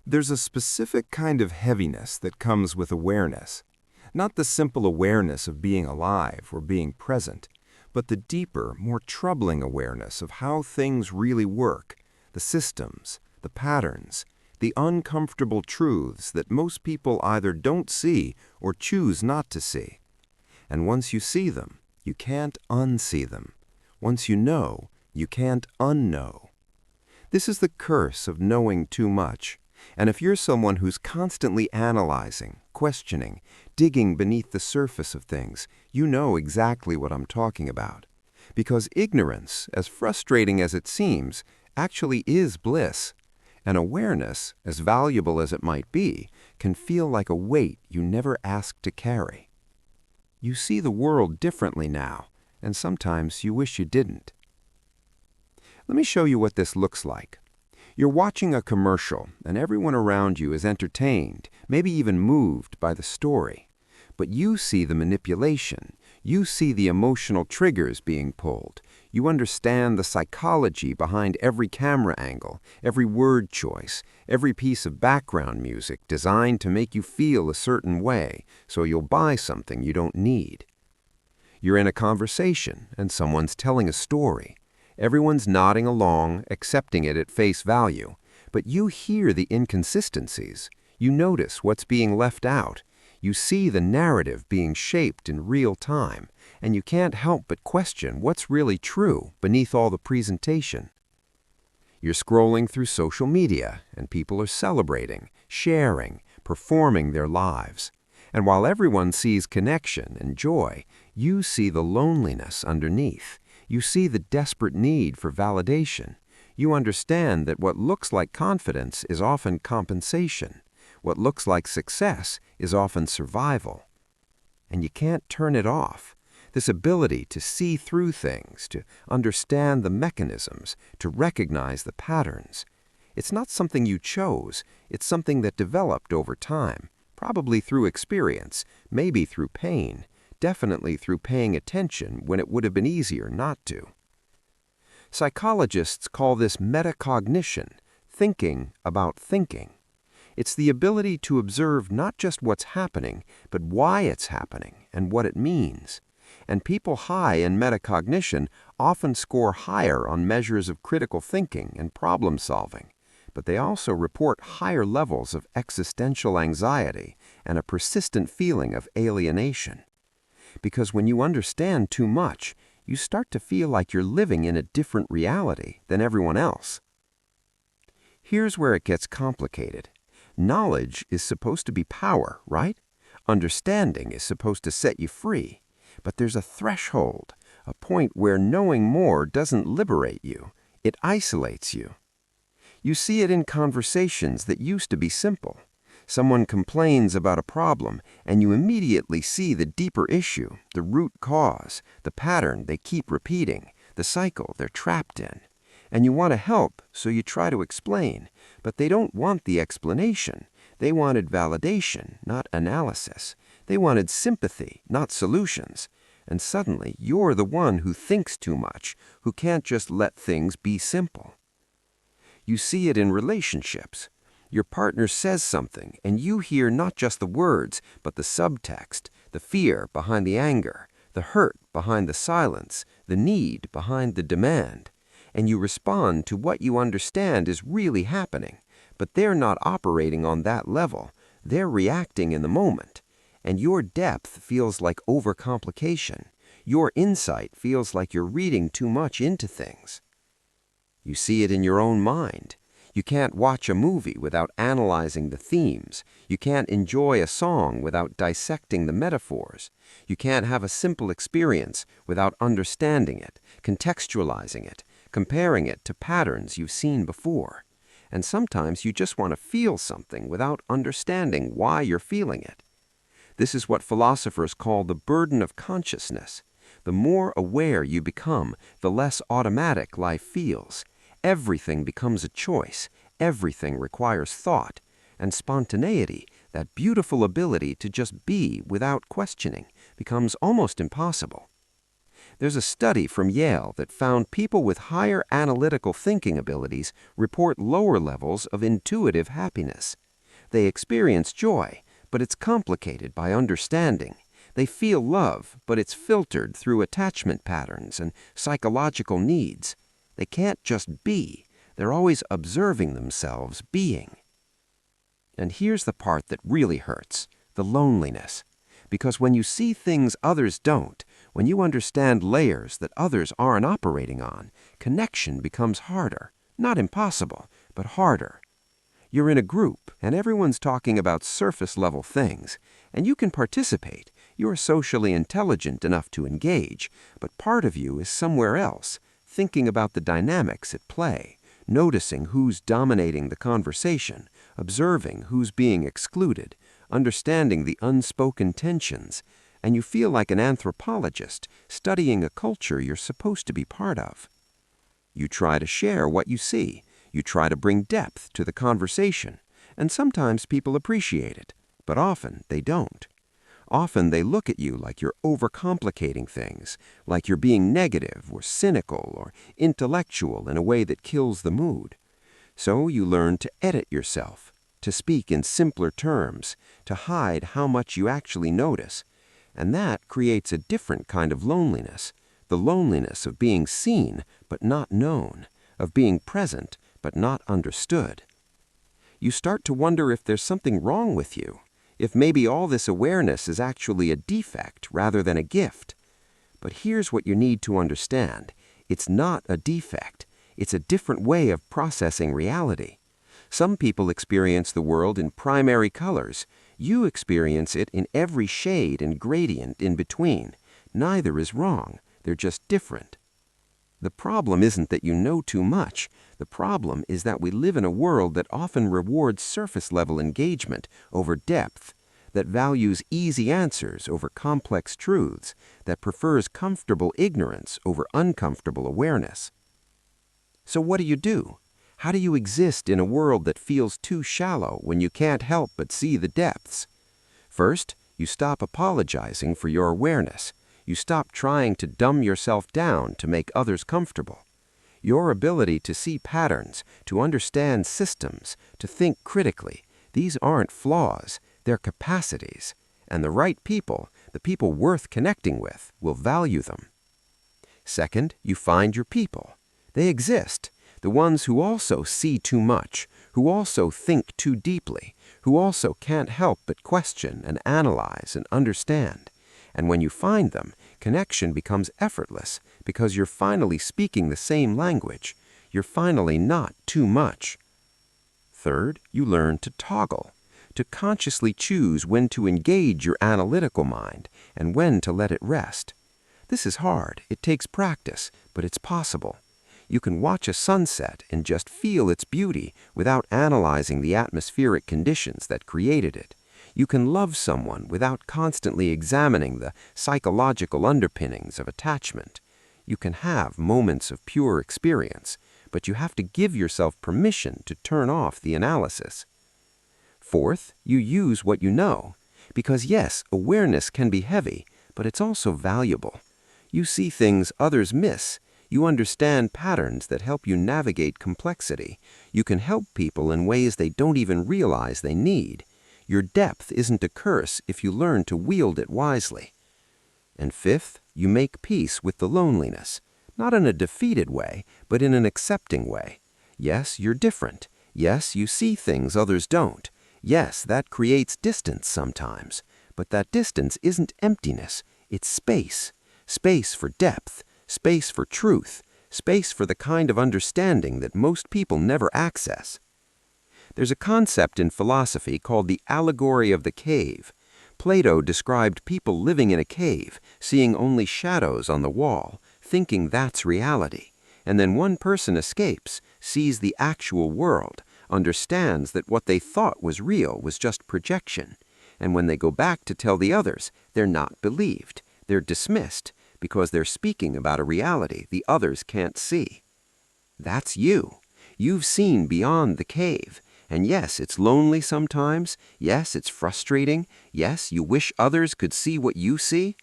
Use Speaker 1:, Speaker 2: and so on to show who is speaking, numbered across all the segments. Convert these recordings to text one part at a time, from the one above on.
Speaker 1: There's a specific kind of heaviness that comes with awareness. Not the simple awareness of being alive or being present, but the deeper, more troubling awareness of how things really work, the systems, the patterns, the uncomfortable truths that most people either don't see or choose not to see. And once you see them, you can't unsee them. Once you know, you can't unknow. This is the curse of knowing too much. And if you're someone who's constantly analyzing, questioning, digging beneath the surface of things, you know exactly what I'm talking about. Because ignorance, as frustrating as it seems, actually is bliss. And awareness, as valuable as it might be, can feel like a weight you never asked to carry. You see the world differently now, and sometimes you wish you didn't. Let me show you what this looks like. You're watching a commercial, and everyone around you is entertained, maybe even moved by the story. But you see the manipulation. You see the emotional triggers being pulled. You understand the psychology behind every camera angle, every word choice, every piece of background music designed to make you feel a certain way, so you'll buy something you don't need. You're in a conversation, and someone's telling a story. Everyone's nodding along, accepting it at face value, but you hear the inconsistencies. You notice what's being left out. You see the narrative being shaped in real time, and you can't help but question what's really true beneath all the presentation. You're scrolling through social media, and people are celebrating, sharing, performing their lives. And while everyone sees connection and joy, you see the loneliness underneath. You see the desperate need for validation. You understand that what looks like confidence is often compensation. What looks like success is often survival. And you can't turn it off. This ability to see through things, to understand the mechanisms, to recognize the patterns. It's not something you chose. It's something that developed over time, probably through experience, maybe through pain. Definitely through paying attention when it would have been easier not to. Psychologists call this metacognition, thinking about thinking. It's the ability to observe not just what's happening, but why it's happening and what it means. And people high in metacognition often score higher on measures of critical thinking and problem solving, but they also report higher levels of existential anxiety and a persistent feeling of alienation. Because when you understand too much, you start to feel like you're living in a different reality than everyone else. Here's where it gets complicated. Knowledge is supposed to be power, right? Understanding is supposed to set you free. But there's a threshold, a point where knowing more doesn't liberate you. It isolates you. You see it in conversations that used to be simple. Someone complains about a problem, and you immediately see the deeper issue, the root cause, the pattern they keep repeating, the cycle they're trapped in. And you want to help, so you try to explain, but they don't want the explanation. They wanted validation, not analysis. They wanted sympathy, not solutions. And suddenly, you're the one who thinks too much, who can't just let things be simple. You see it in relationships. Your partner says something, and you hear not just the words, but the subtext, the fear behind the anger, the hurt behind the silence, the need behind the demand. And you respond to what you understand is really happening, but they're not operating on that level. They're reacting in the moment. And your depth feels like overcomplication. Your insight feels like you're reading too much into things. You see it in your own mind. You can't watch a movie without analyzing the themes. You can't enjoy a song without dissecting the metaphors. You can't have a simple experience without understanding it, contextualizing it, comparing it to patterns you've seen before. And sometimes you just want to feel something without understanding why you're feeling it. This is what philosophers call the burden of consciousness. The more aware you become, the less automatic life feels. Everything becomes a choice. Everything requires thought. And spontaneity, that beautiful ability to just be without questioning, becomes almost impossible.
Speaker 2: There's a study from Yale that found people with higher analytical thinking abilities report lower levels of intuitive happiness. They experience joy, but it's complicated by understanding. They feel love, but it's filtered through attachment patterns and psychological needs. They can't just be. They're always observing themselves being. And here's the part that really hurts, the loneliness. Because when you see things others don't, when you understand layers that others aren't operating on, connection becomes harder. Not impossible, but harder. You're in a group, and everyone's talking about surface-level things, and you can participate. You're socially intelligent enough to engage, but part of you is somewhere else, thinking about the dynamics at play, noticing who's dominating the conversation, observing who's being excluded, understanding the unspoken tensions, and you feel like an anthropologist studying a culture you're supposed to be part of. You try to share what you see. You try to bring depth to the conversation, and sometimes people appreciate it, but often they don't. Often they look at you like you're overcomplicating things, like you're being negative or cynical or intellectual in a way that kills the mood. So you learn to edit yourself, to speak in simpler terms, to hide how much you actually notice, and that creates a different kind of loneliness, the loneliness of being seen but not known, of being present but not understood. You start to wonder if there's something wrong with you, if maybe all this awareness is actually a defect rather than a gift. But here's what you need to understand. It's not a defect. It's a different way of processing reality. Some people experience the world in primary colors. You experience it in every shade and gradient in between. Neither is wrong. They're just different. The problem isn't that you know too much. The problem is that we live in a world that often rewards surface-level engagement over depth, that values easy answers over complex truths, that prefers comfortable ignorance over uncomfortable awareness. So what do? How do you exist in a world that feels too shallow when you can't help but see the depths? First, you stop apologizing for your awareness. You stop trying to dumb yourself down to make others comfortable. Your ability to see patterns, to understand systems, to think critically, these aren't flaws, they're capacities. And the right people, the people worth connecting with, will value them. Second, you find your people. They exist. The ones who also see too much, who also think too deeply, who also can't help but question and analyze and understand. And when you find them, connection becomes effortless because you're finally speaking the same language. You're finally not too much. Third, you learn to toggle, to consciously choose when to engage your analytical mind and when to let it rest. This is hard. It takes practice, but it's possible. You can watch a sunset and just feel its beauty without analyzing the atmospheric conditions that created it. You can love someone without constantly examining the psychological underpinnings of attachment. You can have moments of pure experience, but you have to give yourself permission to turn off the analysis. Fourth, you use what you know. Because yes, awareness can be heavy, but it's also valuable. You see things others miss. You understand patterns that help you navigate complexity. You can help people in ways they don't even realize they need. Your depth isn't a curse if you learn to wield it wisely. And fifth, you make peace with the loneliness, not in a defeated way, but in an accepting way. Yes, you're different. Yes, you see things others don't. Yes, that creates distance sometimes. But that distance isn't emptiness, it's space. Space for depth, space for truth, space for the kind of understanding that most people never access. There's a concept in philosophy called the allegory of the cave. Plato described people living in a cave, seeing only shadows on the wall, thinking that's reality. And then one person escapes, sees the actual world, understands that what they thought was real was just projection. And when they go back to tell the others, they're not believed. They're dismissed because they're speaking about a reality the others can't see. That's you. You've seen beyond the cave. And yes, it's lonely sometimes. Yes, it's frustrating. Yes, you wish others could see what you see.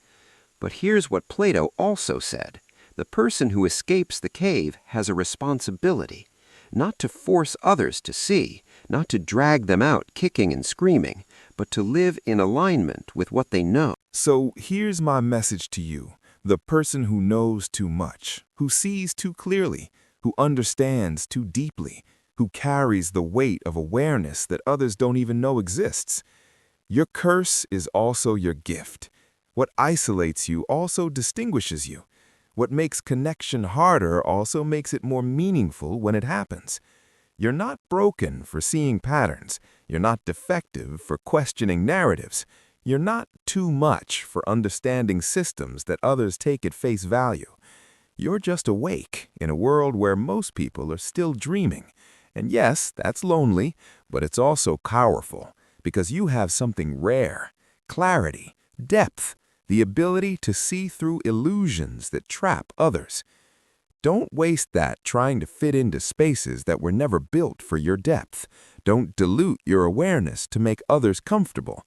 Speaker 2: But here's what Plato also said. The person who escapes the cave has a responsibility, not to force others to see, not to drag them out kicking and screaming, but to live in alignment with what they know.
Speaker 3: So here's my message to you, the person who knows too much, who sees too clearly, who understands too deeply, who carries the weight of awareness that others don't even know exists. Your curse is also your gift. What isolates you also distinguishes you. What makes connection harder also makes it more meaningful when it happens. You're not broken for seeing patterns. You're not defective for questioning narratives. You're not too much for understanding systems that others take at face value. You're just awake in a world where most people are still dreaming. And yes, that's lonely, but it's also powerful because you have something rare: clarity, depth, the ability to see through illusions that trap others. Don't waste that trying to fit into spaces that were never built for your depth. Don't dilute your awareness to make others comfortable.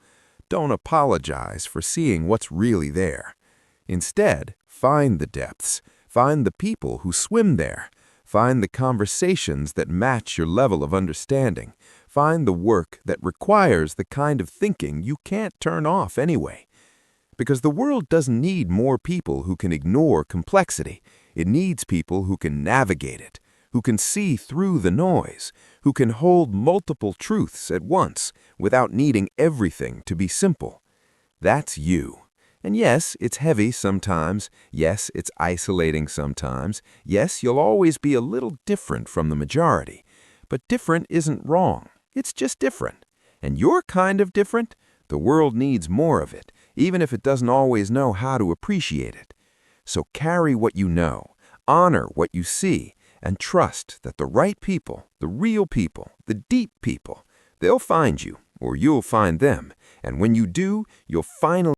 Speaker 3: Don't apologize for seeing what's really there. Instead, find the depths. Find the people who swim there. Find the conversations that match your level of understanding. Find the work that requires the kind of thinking you can't turn off anyway. Because the world doesn't need more people who can ignore complexity. It needs people who can navigate it, who can see through the noise, who can hold multiple truths at once without needing everything to be simple. That's you. And yes, it's heavy sometimes. Yes, it's isolating sometimes. Yes, you'll always be a little different from the majority. But different isn't wrong. It's just different. And you're kind of different. The world needs more of it, even if it doesn't always know how to appreciate it. So carry what you know, honor what you see, and trust that the right people, the real people, the deep people, they'll find you, or you'll find them. And when you do, you'll finally